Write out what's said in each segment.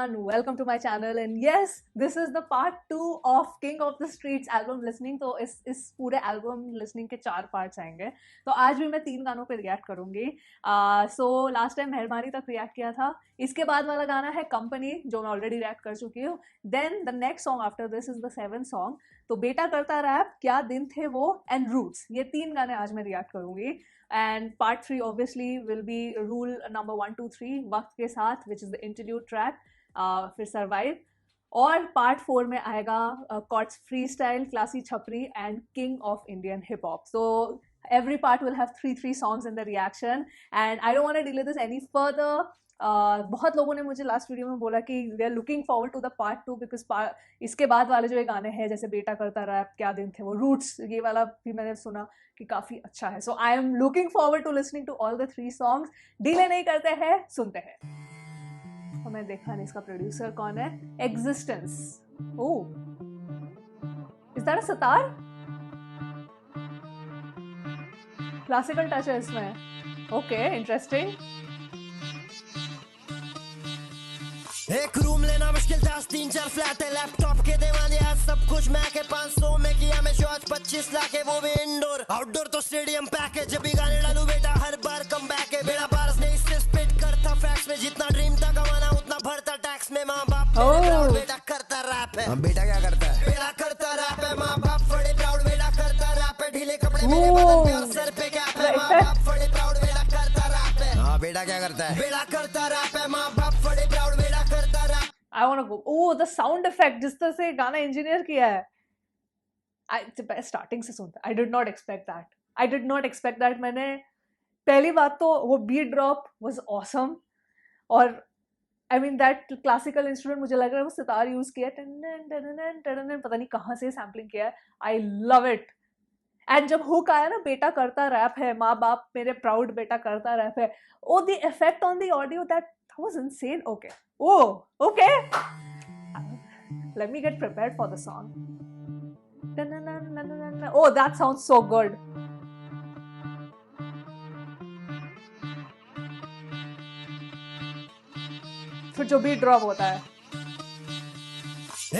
everyone, welcome to my channel and yes, this is the part 2 of King of the Streets album listening. तो इस पूरे album listening के 4 parts आएंगे. तो आज भी मैं 3 गानों पे react करूंगी. So last time मेहरबानी तक react किया था. इसके बाद वाला गाना है Company जो मैं already react कर चुकी हूँ. Then the next song after this is the 7th song. तो बेटा करता रैप, क्या दिन थे वो and Roots. ये 3 गाने आज मैं react करूंगी. And part 3 obviously will be rule number 1, 2, 3 वक्त के साथ, which is the interlude track. फिर Survive. और part 4 में आएगा Kot's Freestyle, Classy Chhapri and King of Indian Hip Hop. So every part will have 3 songs in the reaction. And I don't want to delay this any further. बहुत लोगों ने मुझे last video में बोला कि they are looking forward to the part 2 because इसके बाद वाले जो ये गाने हैं जैसे बेटा करता रैप, क्या दिन थे वो, रूट्स, ये वाला भी मैंने सुना कि काफ़ी अच्छा है. So I am looking forward to listening to all the 3 songs. Delay नहीं करते हैं, सुनते हैं. तो मैं देखा नहीं इसका प्रोड्यूसर कौन है. Existence. Oh, is that a sitar? Classical touch है इसमें. Okay, interesting. एक रूम लेना मुश्किल था, 3-4 फ्लैट है, लैपटॉप के दीवाने आज सब कुछ मैं के 500 में किया मैं शो, आज 25 लाख है वो भी इंडोर. आउटडोर तो स्टेडियम पैक है, जब भी गाने डालू बेटा हर बार कम बैक है. बेड़ा पारस ने इससे स्पिट करता फैक्स में, जितना ड्रीम था कमाना उतना भरता टैक्स में. माँ बाप प्राउड, बेटा करता रैप है. बेटा क्या करता है? बेटा करता रैप है. माँ बाप बड़े प्राउड, बेटा करता रैप है. ढीले कपड़े मेरे बदन पे और सर पे कैप है. माँ बाप बड़े प्राउड, बेटा करता रैप है. हाँ, बेटा क्या करता है? बेटा करता रैप है. माँ बाप बड़े प्राउड, बेटा करता rap. I want to go. Oh, the sound effect जिस तरह से गाना इंजीनियर किया है. स्टार्टिंग से सुनता. I did not expect that. I did not expect that. मैंने पहली बात तो वो बीट ड्रॉप was awesome. और I mean that classical instrument मुझे लग रहा है वो सितार यूज किया है. पता नहीं कहाँ से सैम्पलिंग किया है. I love it. एंड जब हुक आया ना, बेटा करता रैप है, माँ बाप मेरे प्राउड, बेटा करता रैप है. Oh, the effect on the audio, that was insane. Okay, oh, okay. Let me get prepared for the song. Oh, that sounds so good. फिर जो बीट ड्रॉप होता है.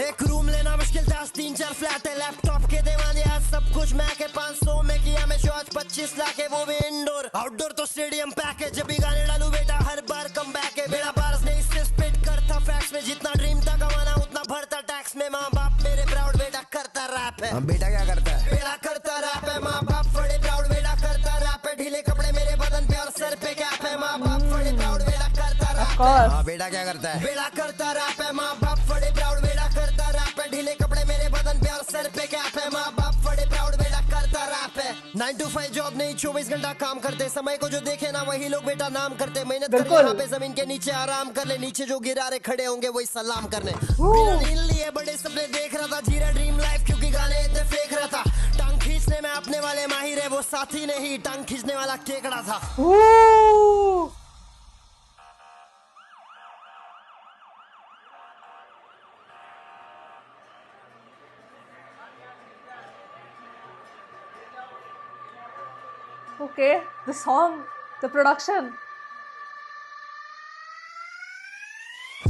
एक रूम लेना मुश्किल था, 3-4 फ्लैट है, लैपटॉप के दीवाने आज सब कुछ मैं के 500 में किया मैं शो, आज 25 लाख है वो भी इंडोर. आउटडोर तो स्टेडियम पैक है, जब भी गाने डालू बेटा हर बार कम बैक है. बेड़ा पारस ने इससे स्पिट करता फैक्स में, जितना ड्रीम था कमाना उतना भरता टैक्स में. माँ बाप मेरे प्राउड, बेटा करता रैप है. बेटा क्या करता है? बेटा करता रैप है. माँ बाप बड़े प्राउड, बेटा करता रैप है. ढीले कपड़े मेरे बदन पे और सर पे कैप है. माँ बाप बड़े प्राउड, बेटा करता रैप है. बेटा क्या करता है? बेटा करता रैप है. माँ बाप बड़े प्राउड, बेटा करता रैप है. ढीले कपड़े मेरे बदन पे और सर पे कैप है. माँ बाप बड़े प्राउड, बेटा करता रैप है. 9 to 5 जॉब नहीं, 24 घंटा काम करते. समय को जो देखे ना वही लोग बेटा नाम करते. मेहनत कर यहाँ पे जमीन के नीचे आराम कर ले, नीचे जो गिरा रहे खड़े होंगे वही सलाम करने. बिना नींद लिए बड़े सपने देख रहा था, जीरा ड्रीम लाइफ क्योंकि गाने इतने फेंक रहा था. टांग खींचने में अपने वाले माहिर है, वो साथी नहीं टांग खींचने वाला केकड़ा था. Okay, the song, the production.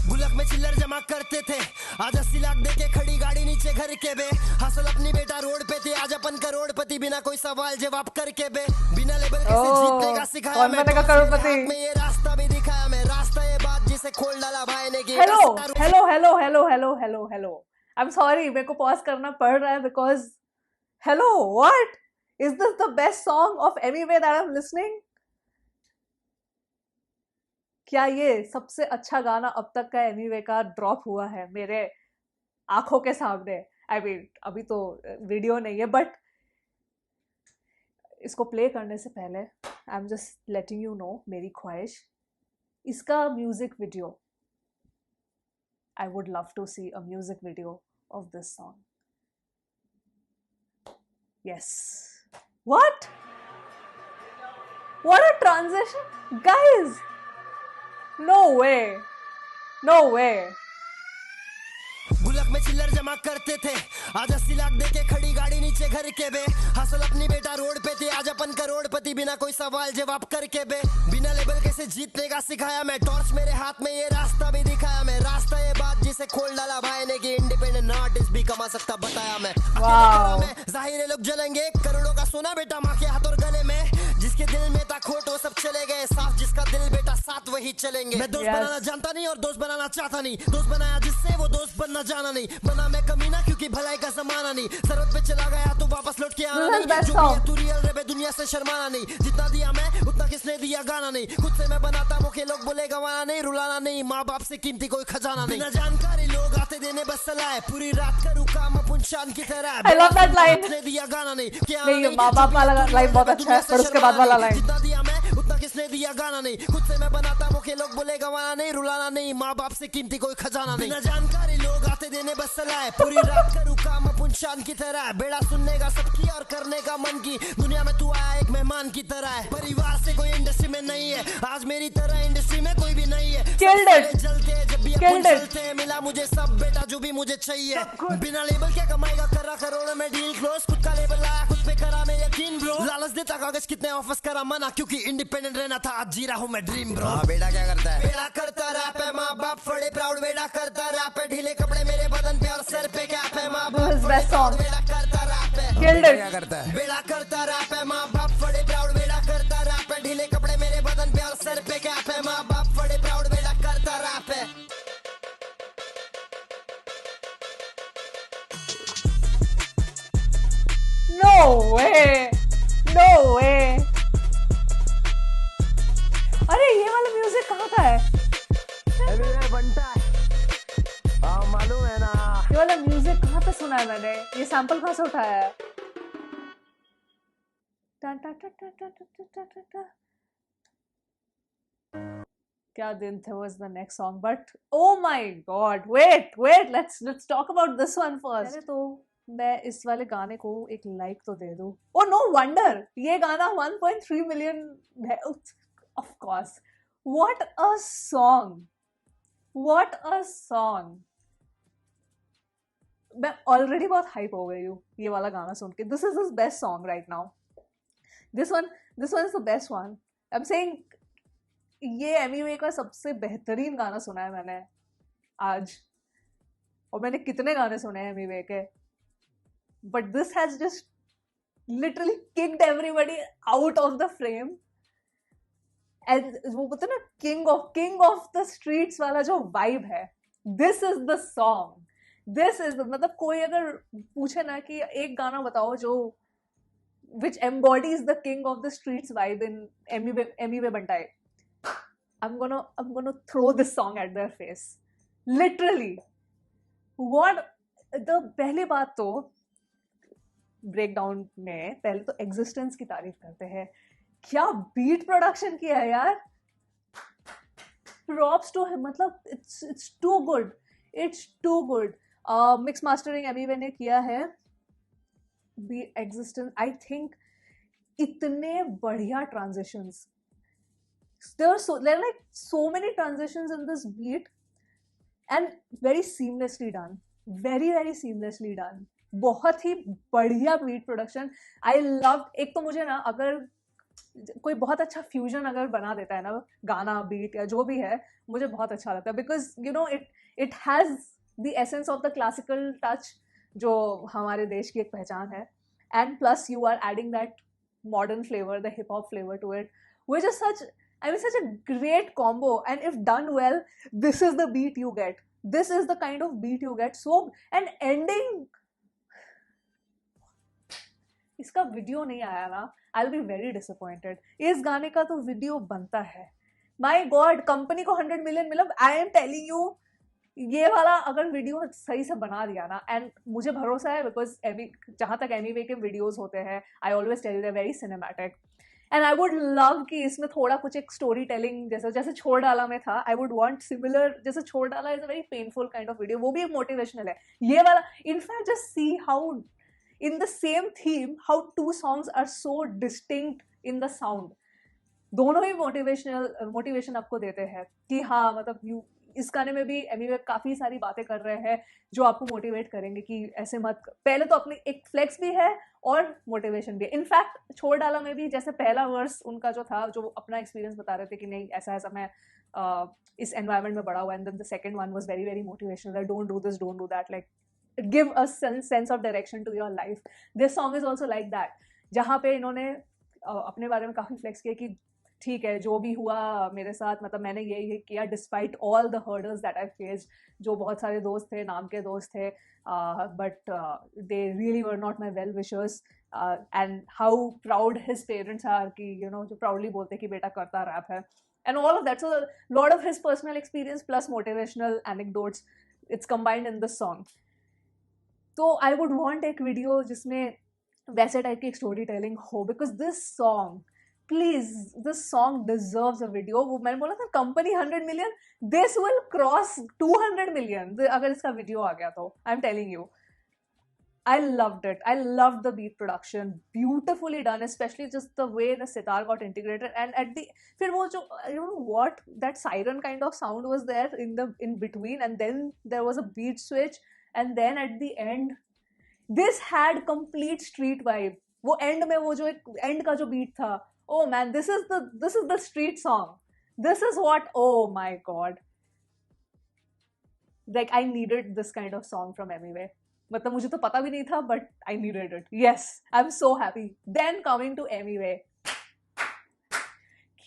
गुलक में चिल्लर जमा करते थे, आज 80 लाख दे के खड़ी गाड़ी नीचे घर के बे. हसल अपनी बेटा रोड पे थे, आज अपन करोड़पति बिना कोई सवाल जवाब करके बे. बिना लेबल कैसे जीतने का सिखाया मैं, करोड़पति में ये रास्ता भी दिखाया मैं. रास्ता ये बात जिसे खोल डाला भाई ने की. हेलो. I'm sorry, मेरे को पॉज करना पड़ रहा है because hello, what? Is this the best song of Anyway that I'm listening? क्या ये सबसे अच्छा गाना अब तक का Anyway का ड्रॉप हुआ है मेरे आंखों के सामने? I mean, अभी तो वीडियो नहीं है, बट इसको प्ले करने से पहले I'm just letting you know मेरी ख्वाहिश, इसका music video, I would love to see a music video of this song. Yes. What? What a transition, guys! No way. No way. गुलक में चिल्लर जमा करते थे, आज 80 लाख दे के खड़ी गाड़ी नीचे घर के बे. हसल अपनी बेटा रोड पे थे, आज अपन करोड़पति बिना कोई सवाल जवाब करके बे बिना लेबल कैसे जीतने का सिखाया मैं टॉर्च मेरे हाथ में ये रास्ता भी दिखाया मैं रास्ता ये बात जिसे खोल डाला भाई ने कि इंडिपेंडेंट आर्टिस्ट भी कमा सकता बताया मैं जाहिर है लोग जलेंगे करोड़ों का सोना बेटा माँ के हाथ और गले में जिसके दिल में था खोट वो सब चले गए साफ जिसका दिल बेटा साथ वही चलेंगे मैं दोस्त बनाना जानता नहीं और दोस्त बनाना चाहता नहीं दोस्त बनाया जिससे वो दोस्त बनना जाना नहीं बना मैं कमीना क्योंकि भलाई का जमाना नहीं सरहद पे चला गया तो वापस लौट के आना नहीं जो भी है तू रियल रे दुनिया से शर्माना नहीं जितना दिया मैं उतना किसने दिया गाना नहीं खुद से मैं बनाता मुखे लोग बोले गवाना नहीं रुलाना नहीं माँ बाप से कीमती कोई खजाना नहीं बिना जानकारी लोग आते देने बस सलाह है पूरी रात करूँ काम अपन शान की तरह I love that line. दिया गाना नहीं क्या नहीं माँ बाप वाला लाइन बहुत अच्छा है पर उसके बाद वाला लाइन जितना दिया मैं उतना किसने दिया गाना नहीं खुद से मैं बनाता मुखे लोग बोले गवाना नहीं रुलाना नहीं माँ बाप से कीमती कोई खजाना नहीं बिना जानकारी लोग आते देने बस सलाह है पूरी रात करूँ काम अपन शान की तरह बेड़ा सुनने का सबकी और करने का मन की दुनिया में तू आया एक मेहमान की तरह है परिवार से कोई इंडस्ट्री में नहीं है आज मेरी तरह इंडस्ट्री में कोई भी नहीं है चलते जब भी अपन चलते मिला मुझे सब बेटा जो भी मुझे चाहिए बिना लेबल क्या कमाएगा करा करोड़ में डील क्लोज खुद का लेबल लाया खुद पे करा मैं यकीन ब्रो लालच देता कागज कितने ऑफर्स करा मना क्योंकि इंडिपेंडेंट रहना था आज जी रहा हूँ मैं ड्रीम ब्रो बेटा क्या करता है बेटा करता रैप है माँ बाप फड़े प्राउड बेटा करता रैप है ढीले कपड़े मेरे बदन पे और सर पे कैप है माँ बाप बेटा करता रैप है क्या करता है बेटा करता रैप है माँ बाप फड़े प्राउड बेटा करता रैप है ढीले कपड़े मेरे बदन पे और सर पे कैप है माँ बाप फड़े प्राउड बेटा करता रैप है No way! No way! अरे ये वाला म्यूजिक कहाँ का है? बनता है मालूम है ना ये वाला म्यूजिक कहाँ पे सुना है मैंने? ये सैंपल कहाँ से उठाया है? टा टा टा टा टा टा टा टा टा। क्या दिन थे was the next song, but oh my god! Wait, let's talk about this one first. पहले तो मैं इस वाले गाने को एक लाइक तो दे दूं। Oh no wonder ये गाना 1.3 मिलियन है। Of course. What a song! What a song! मैं ऑलरेडी बहुत हाइप हो गई हूँ ये वाला गाना सुन के। This is his best song right now. This one is the best one. I'm saying ये एमी का सबसे बेहतरीन गाना सुना है मैंने आज और मैंने कितने गाने सुने हैं एमी के but this has just literally kicked everybody out of the frame and वो बोलते ना king of the streets वाला जो vibe है this is the song मतलब कोई अगर पूछे ना कि एक गाना बताओ जो which embodies the king of the streets vibe in Emiway Bantai I'm gonna throw this song at their face literally what the पहली बात तो ब्रेकडाउन में पहले तो एग्जिस्टेंस की तारीफ करते हैं क्या बीट प्रोडक्शन किया है यार प्रॉप्स टू हिम मतलब it's too good mix mastering Emi ने किया है बी एग्जिस्टेंस आई थिंक इतने बढ़िया transitions there are like so many transitions in this beat and very seamlessly done बहुत ही बढ़िया बीट प्रोडक्शन आई लव एक तो मुझे ना अगर कोई बहुत अच्छा फ्यूजन अगर बना देता है ना गाना बीट या जो भी है मुझे बहुत अच्छा लगता है because you know it has the essence of the classical touch जो हमारे देश की एक पहचान है and plus you are adding that modern flavour the hip hop flavour to it which is such a great combo and if done well this is the beat you get this is the kind of beat you get so and ending इसका video नहीं आया ना I will be very disappointed इस गाने का तो video बनता है माय गॉड कंपनी को 100 मिलियन मतलब आई एम टेलिंग यू ये वाला अगर वीडियो सही से बना दिया ना एंड मुझे भरोसा है बिकॉज जहाँ तक एमी वे के वीडियोज होते हैं I always tell they very cinematic and I would love कि इसमें थोड़ा कुछ एक स्टोरी टेलिंग जैसे छोड़ डाला में था आई वुड वांट सिमिलर जैसे छोड़ डाला is a very painful kind of video वो भी एक मोटिवेशनल है ये वाला in fact just see how in the same theme how two songs are so distinct in the sound दोनों ही मोटिवेशन आपको देते हैं कि हाँ मतलब इस गाने में भी एमी काफ़ी सारी बातें कर रहे हैं जो आपको मोटिवेट करेंगे कि ऐसे मत, पहले तो अपनी एक फ्लेक्स भी है और मोटिवेशन भी है। इनफैक्ट छोड़ डाला में भी जैसे पहला वर्स उनका जो था, जो अपना एक्सपीरियंस बता रहे थे कि नहीं ऐसा ऐसा मैं इस एनवायरनमेंट में बड़ा हुआ, and then the second one was very very motivational, don't do this, don't do that, like give a sense of direction to your life. This song is also like that, जहाँ पे इन्होंने अपने बारे में काफ़ी फ्लेक्स किया कि ठीक है जो भी हुआ मेरे साथ, मतलब मैंने ये किया despite all the hurdles that I faced. जो बहुत सारे दोस्त थे, नाम के दोस्त थे, but they really were not my well wishers, and how proud his parents are कि यू नो जो प्राउडली बोलते कि बेटा करता रैप है, and all of that. So a lot of his personal experience plus motivational anecdotes, it's combined in this song. तो I would want एक video जिसमें वैसे टाइप की एक स्टोरी टेलिंग हो, because this song, please this song deserves a video. वो मैंने बोला था company 100 million, this will cross 200 million अगर इसका वीडियो आ गया तो। I am telling you, I loved it. I loved the beat production, beautifully done, especially just the way the sitar got integrated. And at the, फिर वो जो, you know what, that siren kind of sound was there in between, and then there was a beat switch, and then at the end, this had complete street vibe. वो end में वो जो एक end का जो beat था, oh man, this is the street song. This is what, oh my god, like I needed this kind of song from Emiway. मतलब मुझे तो पता भी नहीं था, but I needed it. Yes, I am so happy. Then coming to Emiway,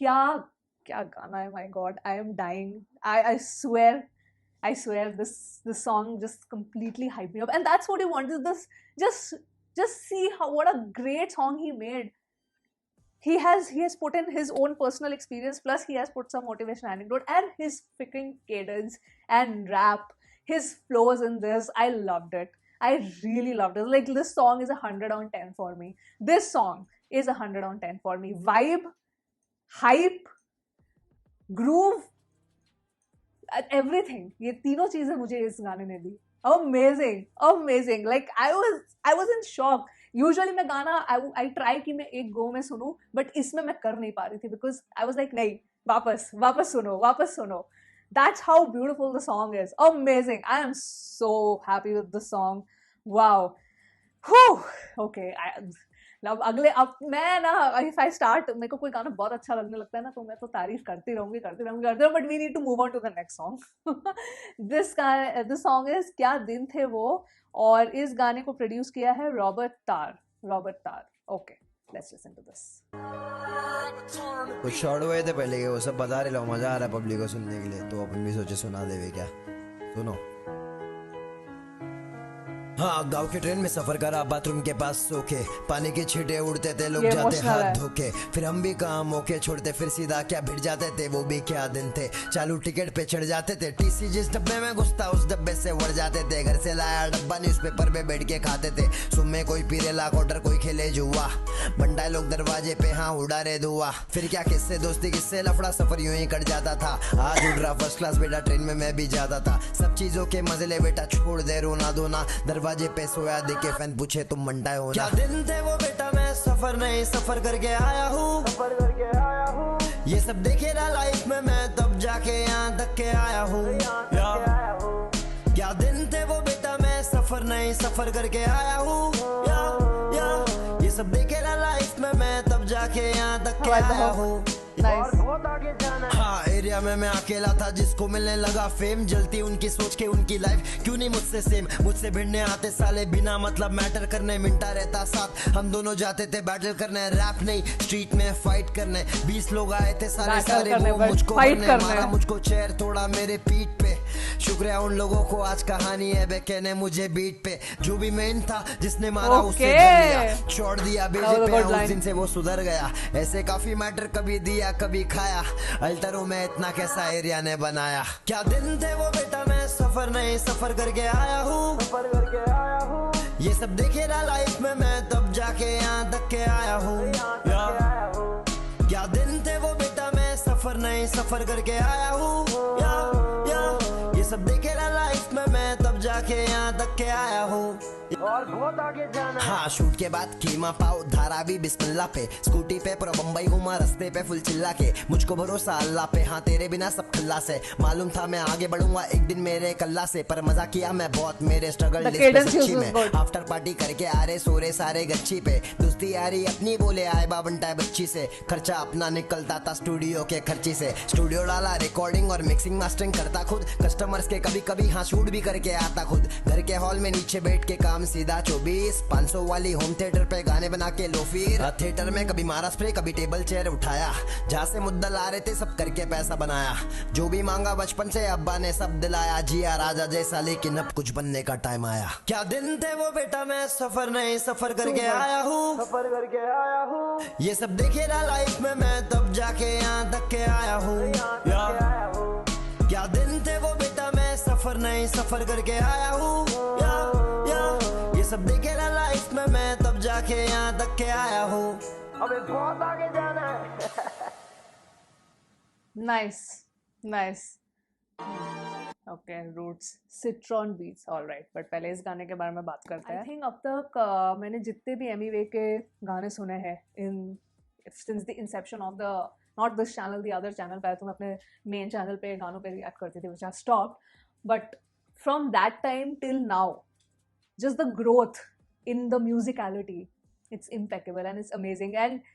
क्या क्या गाना है, my god, I am dying. I swear this song just completely hyped me up, and that's what you want, is this, just see how, what a great song he made. He has put in his own personal experience, plus he has put some motivational anecdote, and his freaking cadence and rap, his flows in this, I loved it. I really loved it. Like, this song is 100 on 10 for me. This song is 100 on 10 for me. Vibe, hype, groove, everything. ये तीनों चीजें मुझे इस गाने ने दी. Amazing. Like, I was in shock. Usually मैं गाना I try कि मैं एक गो में सुनूं, but इसमें मैं कर नहीं पा रही थी, because I was like, नहीं, वापस सुनो. That's how beautiful the song is. Amazing. I am so happy with the song. Wow. Whew. Okay. अब मैं ना, if I start, मेरे को कोई गाना बहुत अच्छा लगने लगता है ना, तो मैं तो तारीफ करती रहूंगी, but we need to move on to the next song. This song is क्या दिन थे वो, और इस गाने को प्रोड्यूस किया है रॉबर्ट तार. Okay. Let's listen to this. कुछ शॉर्ट हुए थे पहले के, वो सब बता रहे, लो मजा आ रहा है पब्लिक को सुनने के लिए, तो अपन भी सोचे सुना देवे क्या। सुनो। हाँ, गांव के ट्रेन में सफर करा, बाथरूम के पास सो के, पानी के छींटे उड़ते थे, लोग जाते हाथ धोके, फिर हम भी काम मौके छोड़ते, फिर सीधा क्या भिड़ जाते थे, वो भी क्या दिन थे। चालू टिकट पे चढ़ जाते थे, टीसी जिस डब्बे में घुसता उस डब्बे से उड़ जाते थे, घर से लाया डब्बा न्यूज़पेपर पे बैठ के खाते थे, सुबह कोई पीरे लाख ऑर्डर, कोई खेले जुआ, बंडाए लोग दरवाजे पे, हाँ उड़ा रे दुआ, फिर क्या किससे दोस्ती किससे लफड़ा, सफर यूं ही कट जाता था। आज उड़ रहा फर्स्ट क्लास बेटा, ट्रेन में मैं भी जाता था, सब चीजों के मजे ले बेटा, छोड़ दे रोना धोना, दरवाजे पे सोया देखे फैन पूछे तुम मंडाए हो ना। क्या दिन थे वो बेटा, मैं सफर नहीं सफर करके आया हूँ, ये सब देखे ना लाइफ में, मैं तब जाके यहाँ तक के आया हूँ। क्या दिन थे वो बेटा, मैं सफर नहीं सफर करके आया हूँ, ये सब देखे ना लाइफ में, मैं तब जाके यहाँ तक के आया हूँ। हाँ, एरिया में मैं अकेला था, जिसको मिलने लगा फेम, जलती उनकी सोच के उनकी लाइफ क्यों नहीं मुझसे सेम, मुझसे भिड़ने आते साले बिना मतलब मैटर करने, मिनटा रहता साथ, हम दोनों जाते थे बैटल करने, रैप नहीं स्ट्रीट में फाइट करने, 20 लोग आए थे सारे वो मुझको करने, मारा मुझको चेयर तोड़ा मेरे पीठ पे, शुक्रिया उन लोगों को, आज कहानी है बे कहने मुझे बीट पे, जो भी मेन था जिसने मारा उसे छोड़ दिया बेजे पे, उस दिन से वो सुधर गया, ऐसे काफी मैटर कभी दिया कभी खाया, अल्टरों में इतना कैसा एरिया ने बनाया। क्या दिन थे वो बेटा, मैं सफर नहीं सफर करके आया हूँ, ये सब देखे ना लाइफ में, मैं तब जाके यहाँ तक के आया हूँ। क्या दिन थे वो बेटा, मैं सफर नहीं सफर करके आया हूँ, सब देखेगा लाइफ में मैं तब जाके यहाँ तक के आया हूँ और बहुत आगे जाना। हाँ शूट के बाद कीमा पाव धारा भी बिस्मिल्लाह पे, स्कूटी पे पूरा बम्बई घूमा रास्ते पे फुल चिल्ला के, मुझको भरोसा अल्लाह पे, हाँ तेरे बिना सब खल्ला से, मालूम था मैं आगे बढ़ूंगा एक दिन मेरे कल्ला से, पर मजा किया मैं बहुत मेरे स्ट्रगल सच्ची में, आफ्टर पार्टी करके आ रहे सोरे सारे गच्ची पे, दोस्ती यारी अपनी बोले आए बाबंटाए बच्ची से, खर्चा अपना निकलता था स्टूडियो के खर्ची से, स्टूडियो डाला रिकॉर्डिंग और मिक्सिंग मास्टरिंग करता खुद, कस्टमर्स के कभी कभी हाँ शूट भी करके आता खुद, घर के हॉल में नीचे बैठ के काम सीधा 24-500 वाली होम थिएटर पे गाने बना के लो, फिर थिएटर में कभी मारा स्प्रे कभी टेबल चेयर उठाया, जहाँ से मुद्दा ला रहे थे सब करके पैसा बनाया, जो भी मांगा बचपन से अब्बा ने सब दिलाया, जिया राजा जैसा लेकिन अब कुछ बनने का टाइम आया, क्या दिन थे वो बेटा मैं सफर नहीं सफर करके आया हूँ, सफर करके आया हूँ, ये सब देखे ना लाइफ में मैं तब जाके यहाँ तक के आया हूँ, क्या दिन थे वो बेटा मैं सफर नहीं सफर करके आया हूँ, ये सब देखे ना लाइफ में मैं तब जाके यहाँ तक के आया हूँ, अबे बहुत आगे जाना है। Nice nice okay roots citron beats alright, but पहले इस गाने के बारे में बात करते हैं। आई थिंक अब तक मैंने जितने भी एमी वे के गाने सुने हैं in since the inception of the not this channel the other channel, पहले तो मैं अपने मेन चैनल पे गानों पे रिएक्ट करती थी which I stop, but from that time till now just the growth in the musicality, it's impeccable and it's amazing, and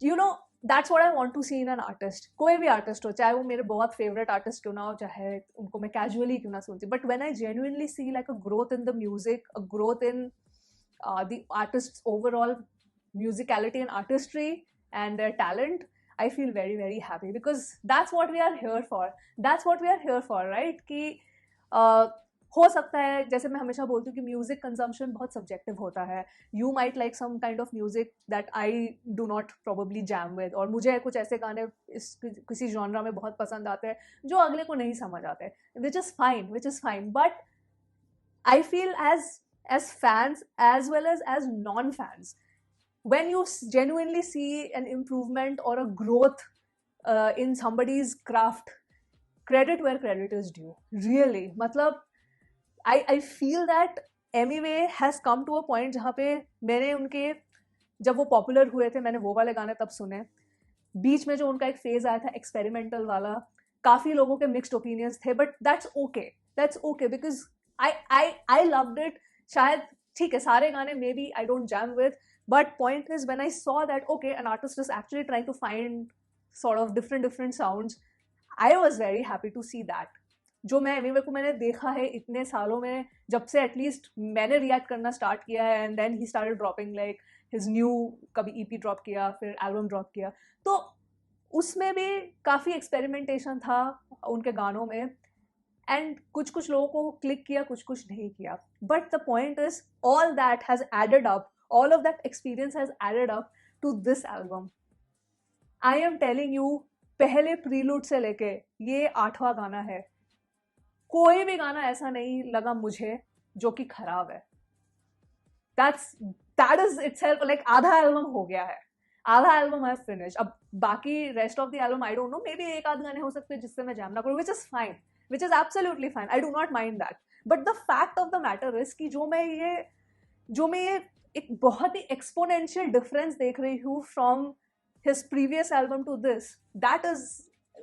you know that's what I want to see in an artist, कोई भी artist हो, चाहे वो मेरे बहुत favorite artist क्यों ना हो, चाहे उनको मैं casually क्यों ना सुनती, but when I genuinely see like a growth in the music, a growth in the artist's overall musicality and artistry and their talent, I feel very very happy, because that's what we are here for, right? कि हो सकता है, जैसे मैं हमेशा बोलती हूँ कि म्यूजिक कंजम्पशन बहुत सब्जेक्टिव होता है, you might like some kind of music that I do not probably jam with, और मुझे कुछ ऐसे गाने किसी जॉनरा में बहुत पसंद आते हैं जो अगले को नहीं समझ आते, which is fine, but I feel as fans as well as non fans, when you genuinely see an improvement or a growth in somebody's craft, credit where credit is due, really, मतलब I feel that Emiway has come to a point जहाँ पे मैंने उनके जब वो popular हुए थे मैंने वो वाले गाने तब सुने, बीच में जो उनका एक फेज आया था एक्सपेरिमेंटल वाला, काफ़ी लोगों के मिक्स्ड ओपिनियंस थे, but that's okay because I loved it, शायद ठीक है सारे गाने maybe I don't jam with, but point is when I saw that okay an artist is actually trying to find sort of different sounds, I was very happy to see that. जो मैं एमीवे को मैंने देखा है इतने सालों में, जब से एटलीस्ट मैंने रिएक्ट करना स्टार्ट किया है, and then he started dropping like his new, कभी ईपी ड्रॉप किया फिर एल्बम ड्रॉप किया, तो उसमें भी काफ़ी एक्सपेरिमेंटेशन था उनके गानों में, एंड कुछ लोगों को क्लिक किया, कुछ नहीं किया, but the point is all that has added up, all of that experience has added up to this album. I am telling you, पहले prelude से लेके ये 8वां गाना है, कोई भी गाना ऐसा नहीं लगा मुझे जो कि खराब है. That is itself like आधा एल्बम हो गया है, आधा एल्बम है फिनिश. अब बाकी rest of the album I don't know, may be एक आध गाने हो सकते हैं जिससे मैं जैम ना करूँ, which is fine, which is absolutely fine, I do not mind that, but the fact of the matter is कि जो मैं ये एक बहुत ही एक्सपोनेंशियल डिफरेंस देख रही हूँ from his previous album to this, that is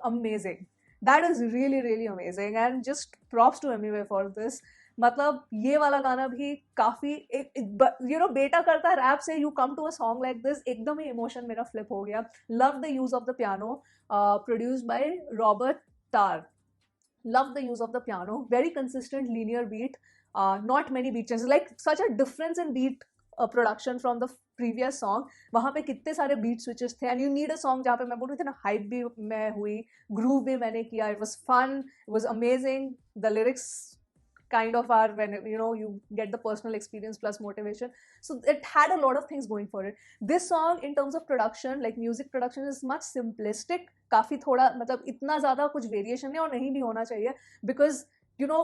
amazing, that is really really amazing, and just props to Emiway for this. मतलब ये वाला गाना भी काफ़ी यू नो बेटा करता है रैप से, you come to a song like this, एकदम ही इमोशन मेरा फ्लिप हो गया. Love the use of the piano, produced by Robert Tarr. Love the use of the piano, very consistent linear beat, not many beat changes, like such a difference in beat production from the previous song. वहाँ पे कितने सारे beat switches थे, and you need a song जहाँ पे मैं बोल रही थी ना hype भी मैं हुई, groove भी मैंने किया, it was fun, it was amazing, the lyrics kind of are when you know you get the personal experience plus motivation, so it had a lot of things going for it. This song in terms of production, like music production, is much simplistic, काफ़ी थोड़ा मतलब इतना ज़्यादा कुछ variation है और नहीं भी होना चाहिए, because you know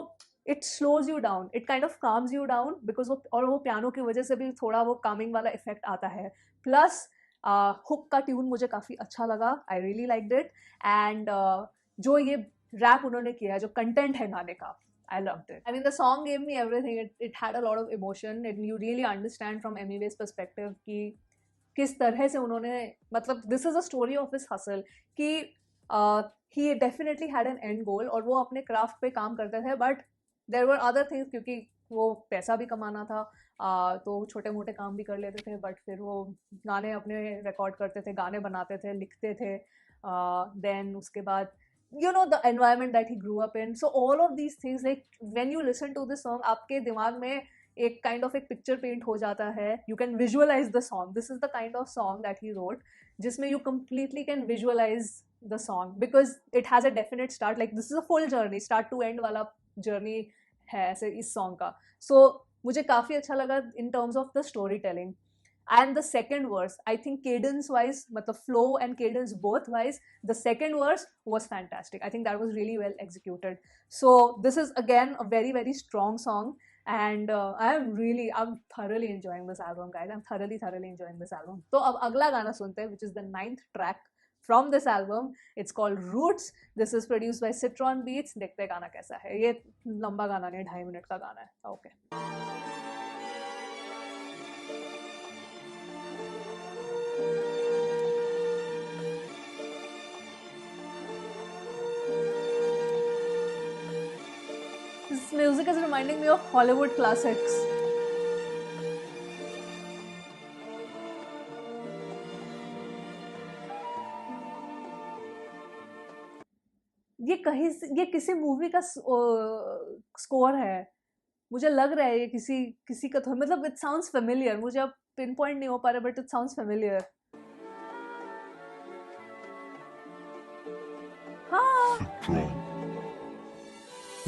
it slows you down, it kind of calms you down, because वो पियानो की वजह से भी थोड़ा वो कामिंग वाला इफेक्ट आता है. प्लस हुक का ट्यून मुझे काफ़ी अच्छा लगा, I really liked it, and जो ये रैप उन्होंने किया है, जो कंटेंट है गाने का, I loved it. I mean, the song gave me everything. It had a lot of emotion, and you really understand from Emiway's perspective कि किस तरह से उन्होंने, मतलब this is a story of his hustle कि he definitely had an end goal और वो अपने craft पे काम करते थे, but there were other things, क्योंकि वो पैसा भी कमाना था, तो छोटे मोटे काम भी कर लेते थे, बट फिर वो गाने अपने रिकॉर्ड करते थे, गाने बनाते थे, लिखते थे, then उसके बाद you know the environment that he grew up in. So all of these things, like when you listen to this song, आपके दिमाग में एक kind of एक picture paint हो जाता है. You can visualize the song. This is the kind of song that he wrote, जिसमें you completely can visualize the song because it has a definite start. Like this is a full journey, start to end वाला journey है ऐसे इस song का. So मुझे काफ़ी अच्छा लगा in terms of the storytelling. And the second verse, I think cadence wise, मतलब flow and cadence both wise, the second verse was fantastic. I think that was really well executed. So this is again a very, very strong song, and I'm thoroughly enjoying this album, guys. I'm thoroughly enjoying this album. तो अब अगला गाना सुनते हैं, which is the 9th track from this album. It's called Roots. This is produced by Citron Beats. देखते हैं गाना कैसा है. ये लंबा गाना नहीं, 2.5 मिनट का गाना है. Okay. This music is reminding me of Hollywood classics. ये किसी मूवी का स्कोर है, मुझे लग रहा है ये किसी का, तो मतलब it sounds familiar. मुझे अब पिन पॉइंट नहीं हो पा रहा, but it sounds familiar. हाँ,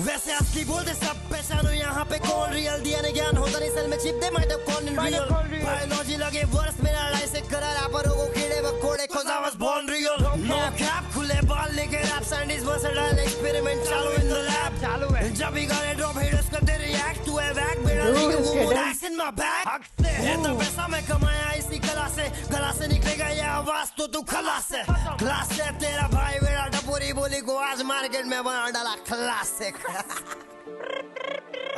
वैसे असली बोलते सब पहचानो यहाँ पे कौन रियल, दिया ने ज्ञान होता नहीं सल में चिप दे माइट कौन इन रियल, बायोलॉजी लगे वर्स मेरा लड़ाई से करा रैपरों को कीड़े बकोड़े cause I was born real, no cap खुले बाल लेके रैप साइंटिस्ट वर्सेटाइल एक्सपेरिमेंट चालू इन द लैब, चालू है जब भी गाने ड्रॉप हिटर्स करते रिएक्ट टू ए वैक मेरा लीग वो डैक्स इन माय बैग, ये तो पैसा मैं कमाया इसी गला से निकलेगा ये आवाज तो तू खलास है, क्लास है तेरा भाई मेरा टपोरी बोली को आज मार्केट में बना डाला क्लासिक.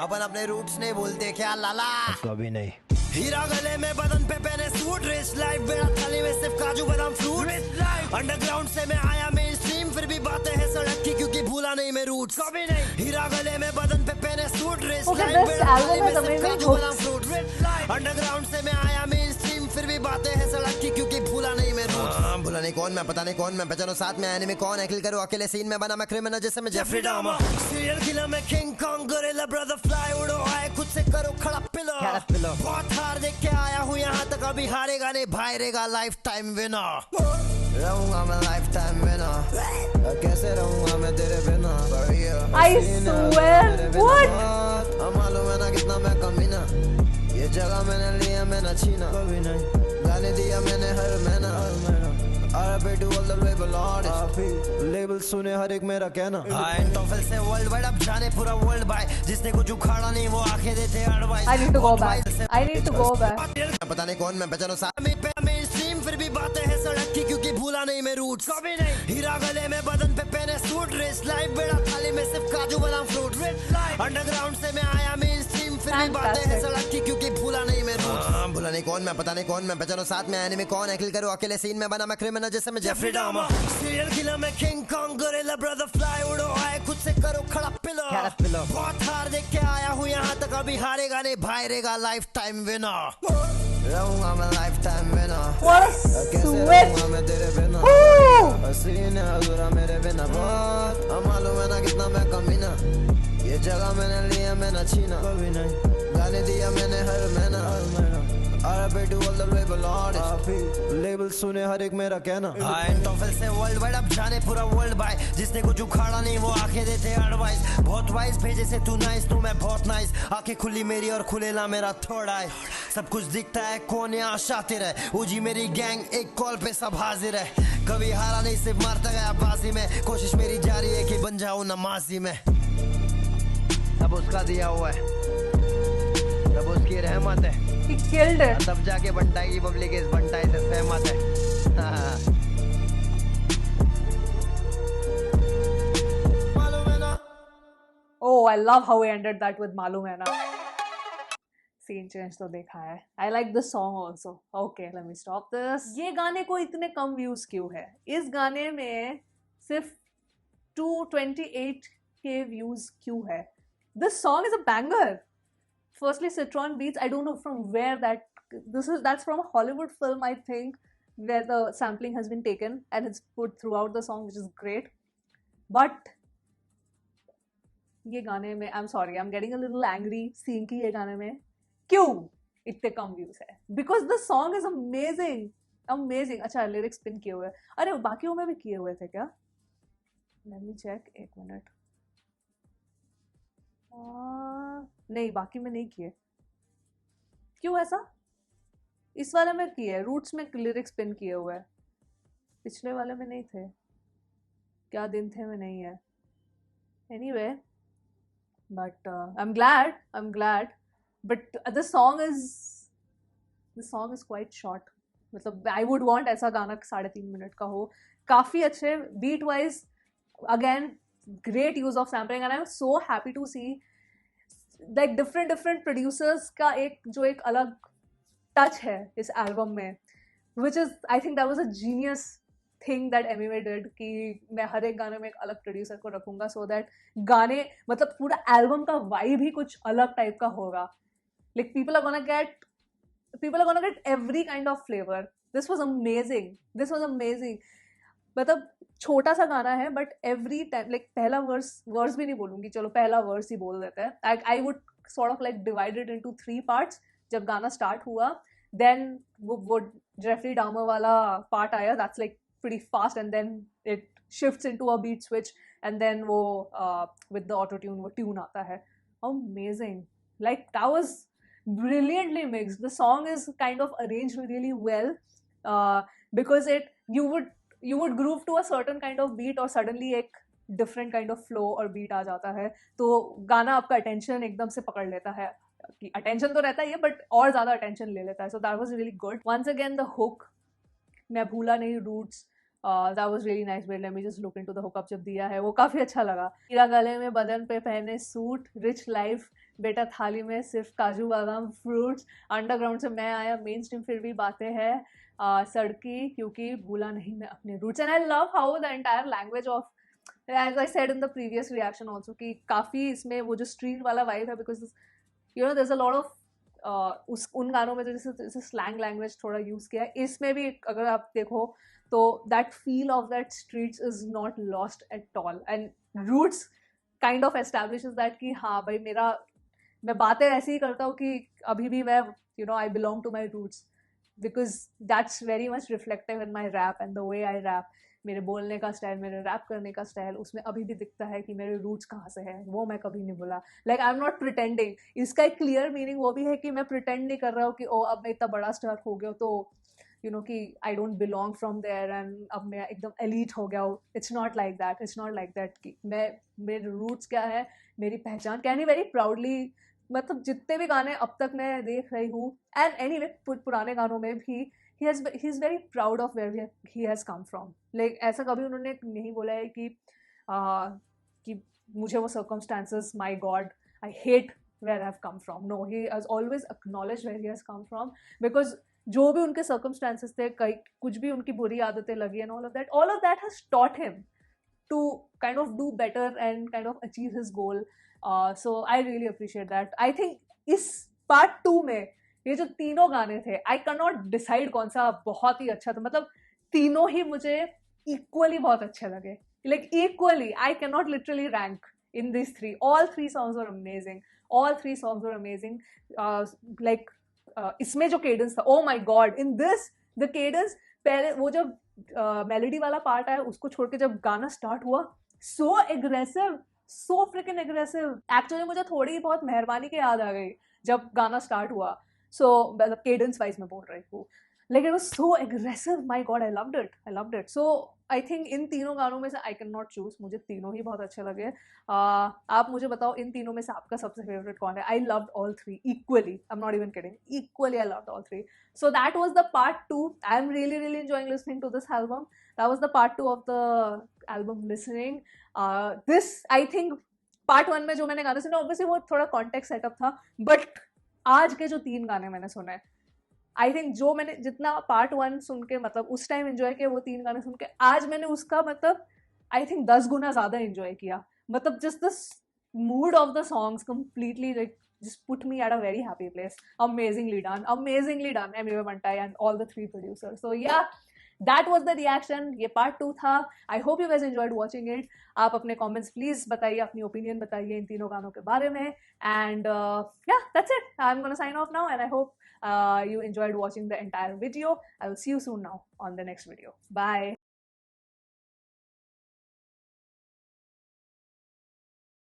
अपन अपने रूट्स नहीं भूलते क्या लाला, कभी नहीं. हीरा गले में बदन पे पहने सूट, रिच लाइफ मेरा थाली में सिर्फ काजू बादाम फ्रूट, अंडरग्राउंड से मैं आया मेन स्ट्रीम फिर भी बातें हैं सड़क की क्योंकि भूला नहीं मैं रूट्स, कभी नहीं. हीरा गले में बदन पे पहने सूट, रिच लाइफ मेरा थाली में सिर्फ काजू बादाम फ्रूट, अंडरग्राउंड से मैं आया मेन स्ट्रीम फिर भी बातें हैं सड़क की क्योंकि भूला नहीं मैं रूट्स. भूला नहीं कौन मैं, पता नहीं कौन मैं, पहचानो साथ में एनिमी कौन है, किल करो अकेले सीन में बना मैं क्रिमिनल जैसे मैं जेफरी डामर, सीरियल किलर में king Kong gorilla brother fly उड़ो आए खुद से करो खड़ा पिलो, बहुत हार देख के आया हूँ यहाँ तक, अभी हारेगा नहीं भाई रहेगा लाइफ टाइम विनर, रहूंगा मैं लाइफ टाइम विनर, कैसे रहूंगा मैं तेरे बिना, I swear, what? मालूम है ना कितना मैं कमीना, ये जगह मैंने लिया मैं ना छीना, कभी नहीं गाने दिया मैंने हर महीना, RIP to all the label artists, label सुने हर एक मेरा कहना, टॉफल से वर्ल्ड वाइड अब जाने पूरा वर्ल्ड बाय, जिसने कुछ उखाड़ा नहीं वो आंखें देते advice. I need to go back. पता नहीं कौन मैं, पहचानो सामने पे मेन स्ट्रीम फिर भी बातें हैं सड़क की क्योंकि भूला नहीं मैं रूट्स, कभी नहीं. हीरा गले में बदन पे पहने सूट, रिच लाइफ मेरा थाली में सिर्फ काजू बादाम फ्रूट, अंडरग्राउंड से मैं आया मेन स्ट्रीम फिर भी बातें हैं सड़क की क्योंकि भूला नहीं मैं रूट्स. भूला नहीं कौन मैं, पता नहीं कौन मैं, पहचानो साथ में एनिमी कौन है, किल करो अकेले सीन में बना मैं क्रिमिनल जैसे मैं जेफरी डामर, सीरियल किलर में king Kong gorilla brother fly उड़ो आए खुद से करो खड़ा पिलो, बहुत हार देख के आया हूँ यहाँ तक, अभी हारेगा नहीं भाई रहेगा लाइफ टाइम विनर, रहूंगा मैं लाइफ टाइम विनर, कैसे रहूंगा मैं तेरे बिना, हसीन है अधूरा मेरे बिना, बहुत मालूम है ना कितना मैं कमीना, ये जगह मैंने लिया मैं ना छीना, कभी नहीं गाने दिया मैंने हर महीना, RIP to all the label artists, label सुने हर एक मेरा कहना, टॉफल से वर्ल्ड वाइड अब जाने पूरा वर्ल्ड बाय, जिसने कुछ उखाड़ा नहीं वो आंखें देते एडवाइस, बहुत वाइस भेजे से तू नाइस तो मैं बहुत नाइस, आंखें खुली मेरी और खुलेला मेरा थर्ड आई, सब कुछ दिखता है कौन यहाँ शातिर है, उजी मेरी गैंग एक कॉल पे सब हाजिर है, कभी हारा नहीं सिर्फ मारता गया बाजी में, कोशिश मेरी जारी है कि बन जाऊं नमाजी में, सब उसका दिया हुआ है, सब उसकी रहमत है, He killed it. तब जाके बंटाई की पब्लिक इस बंटाई से सहमत है. Oh, I love how he ended that with मालूम है ना. सीन चेंज तो देखा है. I like this song also. Okay, let me stop this. ये गाने को इतने कम व्यूज क्यों है? इस गाने में सिर्फ 228 के व्यूज क्यों है? This song is a banger. Firstly, Citron Beats, I don't know from where that's from a Hollywood film, I think, where the sampling has been taken and it's put throughout the song, which is great. But ये गाने में, I'm sorry, I'm getting a little angry seeing कि ये गाने में क्यों इतने कम views है? Because the song is amazing, amazing. अच्छा, लिरिक्स पिन किए हुए, अरे बाकियों में भी किए हुए थे क्या? Let me check, एक मिनट. नहीं, बाकी में नहीं किए. क्यों ऐसा? इस वाले में किए, रूट्स में लिरिक्स पिन किए हुए हैं, पिछले वाले में नहीं थे. क्या दिन थे में नहीं है. Anyway, but I am glad. But the song is quite short. मतलब आई वुड वांट ऐसा गाना 3.5 मिनट का हो. काफ़ी अच्छे beat wise, again great use of sampling, and I'm so happy to see like different producers का एक अलग touch है इस album में, which is, I think that was a genius thing that Emiway did कि मैं हर एक गाने में एक अलग producer को रखूंगा so that गाने, मतलब पूरा album का vibe ही कुछ अलग type का होगा. Like people are gonna get every kind of flavor. This was amazing. मतलब छोटा सा गाना है, बट एवरी टाइम लाइक पहला वर्स भी नहीं बोलूंगी, चलो पहला वर्स ही बोल देते हैं. I would sort of like divided into 3 parts. जब गाना स्टार्ट हुआ, देन वो जेफरी डामर वाला पार्ट आया, that's like pretty fast, and then it shifts into a beat switch, and then वो विद द ऑटो ट्यून वो ट्यून आता है. Amazing. Like that was brilliantly mixed. The song is kind of arranged really well, because you would groove to a certain kind of beat और suddenly एक different kind of flow और beat आ जाता है, तो गाना आपका attention एकदम से पकड़ लेता है. कि attention तो रहता ही है, but और ज़्यादा attention ले लेता है. So that was really good. Once again the hook, मैं भूला नहीं roots, that was really nice. Wait, let me just look into the hookup जब दिया है, वो काफ़ी अच्छा लगा. हीरा गले में बदन पे पहने सूट, rich life, बेटा थाली में सिर्फ काजू बादाम फ्रूट्स, अंडरग्राउंड से मैं आया मेन स्ट्रीम, फिर भी बातें हैं सड़की, क्योंकि भूला नहीं मैं अपने roots. And I love how the entire language of, as I said in the previous reaction also, कि काफ़ी इसमें वो जो स्ट्रीट वाला वाइब है, because you know there is a lot of उन गानों में तो जैसे स्लैंग लैंग्वेज थोड़ा यूज़ किया है, इसमें भी अगर आप देखो तो that feel of that streets is not lost at all. And roots kind of establishes that कि हाँ भाई, मैं बातें ऐसे ही करता हूँ कि अभी भी मैं I belong to my roots, because that's very much reflective in my rap and the way I rap. मेरे बोलने का स्टाइल, मेरे रैप करने का स्टाइल, उसमें अभी भी दिखता है कि मेरे रूट्स कहाँ से हैं. वो मैं कभी नहीं बोला. Like I am not pretending. इसका एक क्लियर मीनिंग वो भी है कि मैं प्रिटेंड नहीं कर रहा हूँ कि ओ अब मैं इतना बड़ा स्टार हो गया तो कि I don't belong from there and अब मैं एकदम एलीट हो गया हूँ. It's not like that. कि मेरे रूट्स क्या है, मेरी पहचान क्या है. वेरी प्राउडली, मतलब जितने भी गाने अब तक मैं देख रही हूँ, एंड एनीवे पुराने गानों में भी he is very proud of where he has come from. Like ऐसा कभी उन्होंने नहीं बोला है कि मुझे वो circumstances, my god I hate where I have come from. No, he has always acknowledge where he has come from, because जो भी उनके सर्कमस्टांसेस थे, कुछ भी उनकी बुरी आदतें लगी, and all of that has taught him to kind of do better and kind of achieve his goal. So I really appreciate that. I think इस part 2 में ये जो तीनों गाने थे, I cannot decide कौन सा बहुत ही अच्छा था. मतलब तीनों ही मुझे equally बहुत अच्छे लगे. Like equally, I cannot literally rank in these three. All three songs were amazing. Like इसमें जो cadence था, oh my god, in this the cadence, पहले वो जो मेलोडी वाला पार्ट आया, उसको छोड़ के जब गाना स्टार्ट हुआ, सो एग्रेसिव, सो फ्रिकिन एग्रेसिव. एक्चुअली मुझे थोड़ी बहुत मेहरबानी की याद आ गई जब गाना स्टार्ट हुआ. सो मतलब केडेंस वाइज मैं बोल रही हूँ, like it was so aggressive. My god, I loved it. So I think in तीनों गानों में से आई कैन नॉट चूज, मुझे तीनों ही बहुत अच्छे लगे. आप मुझे बताओ इन तीनों में से आपका सबसे फेवरेट कौन है? I loved all three equally. I am not even kidding, equally I loved all three. So that was the part 2. I'm really enjoying listening to this album. That was the part 2 of the album listening. This, I think, part 1 में जो मैंने गाने सुने obviously वो थोड़ा context setup था, but आज के जो 3 गाने मैंने सुने, आई थिंक जो मैंने जितना पार्ट 1 सुन के मतलब उस टाइम एंजॉय किया, वो 3 गाने सुन के आज मैंने उसका मतलब आई थिंक 10 गुना ज्यादा एंजॉय किया. मतलब just the mood off the songs completely like just put me at a very happy place. Amazingly done, MUA Mantai and all the 3 producers. So yeah, that was the reaction. ये part 2 था. I hope you guys enjoyed watching it. आप अपने comments please बताइए, अपनी opinion बताइए इन तीनों गानों के बारे में. And yeah, that's it. I'm gonna sign off now, and I hope you enjoyed watching the entire video. I will see you soon now on the next video. Bye.